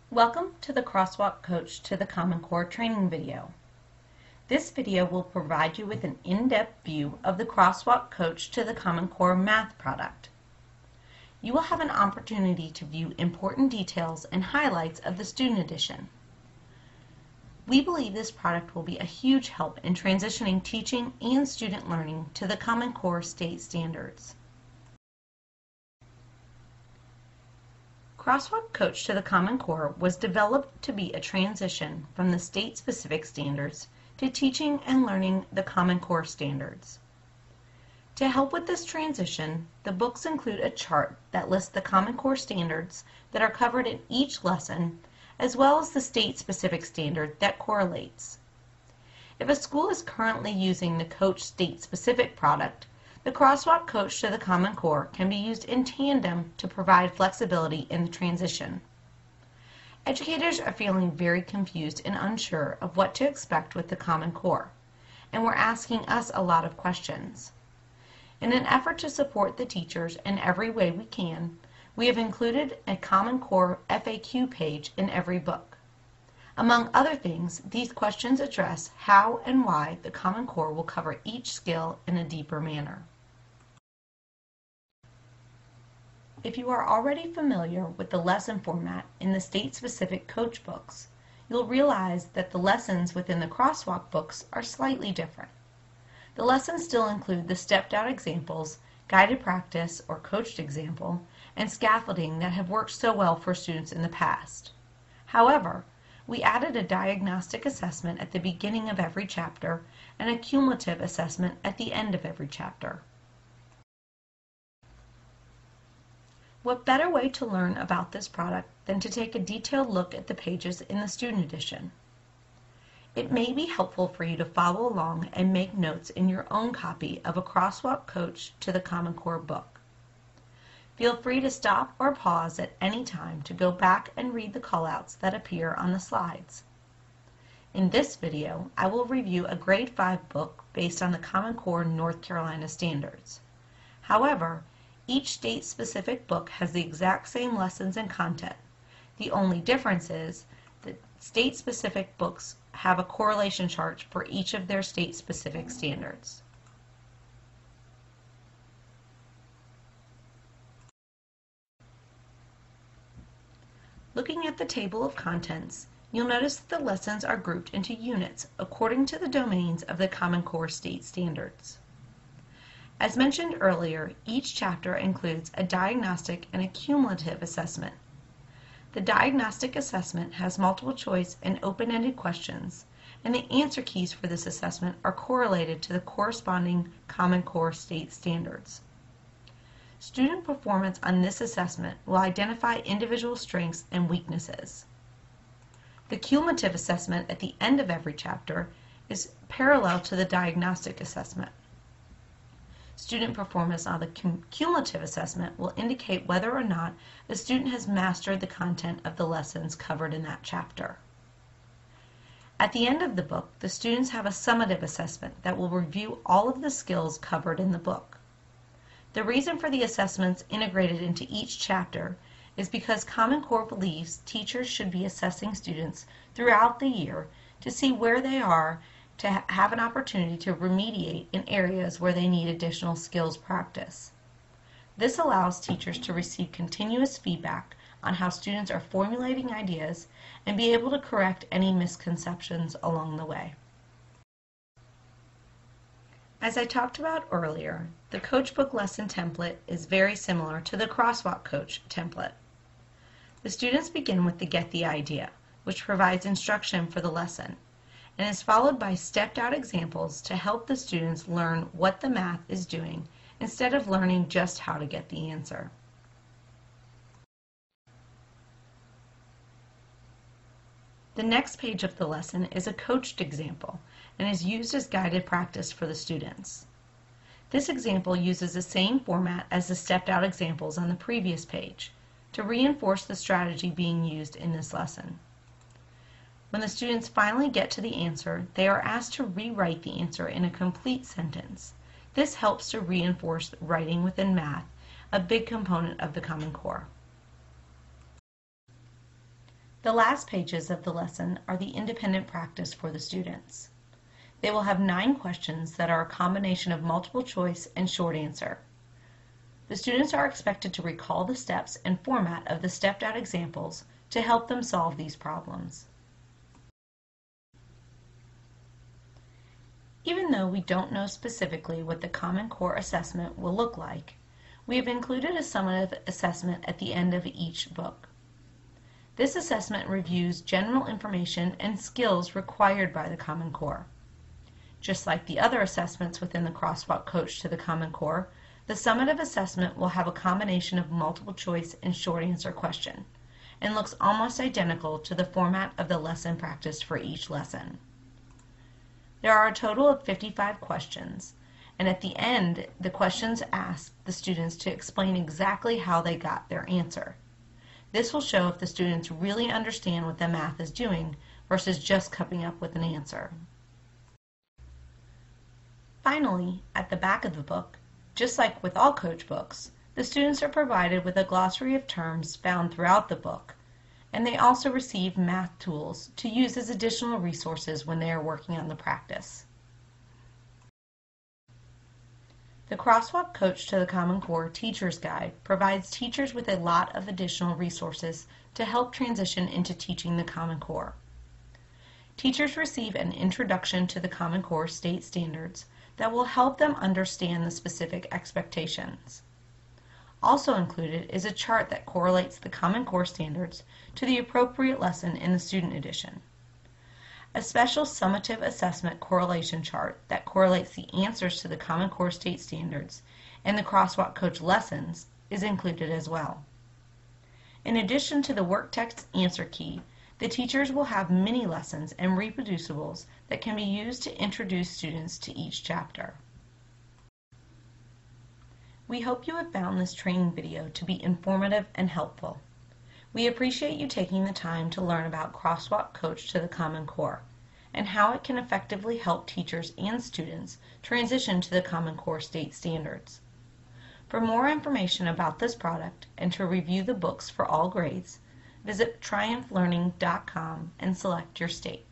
Welcome to the Crosswalk Coach to the Common Core training video. This video will provide you with an in-depth view of the Crosswalk Coach to the Common Core math product. You will have an opportunity to view important details and highlights of the Student Edition. We believe this product will be a huge help in transitioning teaching and student learning to the Common Core state standards. Crosswalk Coach to the Common Core was developed to be a transition from the state-specific standards to teaching and learning the Common Core standards. To help with this transition, the books include a chart that lists the Common Core standards that are covered in each lesson, as well as the state-specific standard that correlates. If a school is currently using the Coach state-specific product, the Crosswalk Coach to the Common Core can be used in tandem to provide flexibility in the transition. Educators are feeling very confused and unsure of what to expect with the Common Core, and we're asking us a lot of questions. In an effort to support the teachers in every way we can, we have included a Common Core FAQ page in every book. Among other things, these questions address how and why the Common Core will cover each skill in a deeper manner. If you are already familiar with the lesson format in the state-specific Coach books, you'll realize that the lessons within the Crosswalk books are slightly different. The lessons still include the stepped-out examples, guided practice or coached example, and scaffolding that have worked so well for students in the past. However, we added a diagnostic assessment at the beginning of every chapter and a cumulative assessment at the end of every chapter. What better way to learn about this product than to take a detailed look at the pages in the Student Edition? It may be helpful for you to follow along and make notes in your own copy of a Crosswalk Coach to the Common Core book. Feel free to stop or pause at any time to go back and read the callouts that appear on the slides. In this video, I will review a Grade 5 book based on the Common Core North Carolina standards. However, each state-specific book has the exact same lessons and content. The only difference is that state-specific books have a correlation chart for each of their state-specific standards. Looking at the table of contents, you'll notice that the lessons are grouped into units according to the domains of the Common Core state standards. As mentioned earlier, each chapter includes a diagnostic and a cumulative assessment. The diagnostic assessment has multiple choice and open-ended questions, and the answer keys for this assessment are correlated to the corresponding Common Core state standards. Student performance on this assessment will identify individual strengths and weaknesses. The cumulative assessment at the end of every chapter is parallel to the diagnostic assessment. Student performance on the cumulative assessment will indicate whether or not the student has mastered the content of the lessons covered in that chapter. At the end of the book, the students have a summative assessment that will review all of the skills covered in the book. The reason for the assessments integrated into each chapter is because Common Core believes teachers should be assessing students throughout the year to see where they are to have an opportunity to remediate in areas where they need additional skills practice. This allows teachers to receive continuous feedback on how students are formulating ideas and be able to correct any misconceptions along the way. As I talked about earlier, the Coach Book lesson template is very similar to the Crosswalk Coach template. The students begin with the Get the Idea, which provides instruction for the lesson, and is followed by stepped-out examples to help the students learn what the math is doing instead of learning just how to get the answer. The next page of the lesson is a coached example and is used as guided practice for the students. This example uses the same format as the stepped-out examples on the previous page to reinforce the strategy being used in this lesson. When the students finally get to the answer, they are asked to rewrite the answer in a complete sentence. This helps to reinforce writing within math, a big component of the Common Core. The last pages of the lesson are the independent practice for the students. They will have 9 questions that are a combination of multiple choice and short answer. The students are expected to recall the steps and format of the stepped-out examples to help them solve these problems. Even though we don't know specifically what the Common Core assessment will look like, we have included a summative assessment at the end of each book. This assessment reviews general information and skills required by the Common Core. Just like the other assessments within the Crosswalk Coach to the Common Core, the summative assessment will have a combination of multiple choice and short answer question, and looks almost identical to the format of the lesson practice for each lesson. There are a total of 55 questions, and at the end, the questions ask the students to explain exactly how they got their answer. This will show if the students really understand what the math is doing versus just coming up with an answer. Finally, at the back of the book, just like with all Coach books, the students are provided with a glossary of terms found throughout the book, and they also receive math tools to use as additional resources when they are working on the practice. The Crosswalk Coach to the Common Core Teacher's Guide provides teachers with a lot of additional resources to help transition into teaching the Common Core. Teachers receive an introduction to the Common Core state standards that will help them understand the specific expectations. Also included is a chart that correlates the Common Core standards to the appropriate lesson in the student edition. A special summative assessment correlation chart that correlates the answers to the Common Core state standards and the Crosswalk Coach lessons is included as well. In addition to the work text answer key, the teachers will have mini lessons and reproducibles that can be used to introduce students to each chapter. We hope you have found this training video to be informative and helpful. We appreciate you taking the time to learn about Crosswalk Coach to the Common Core and how it can effectively help teachers and students transition to the Common Core state standards. For more information about this product and to review the books for all grades, visit triumphlearning.com and select your state.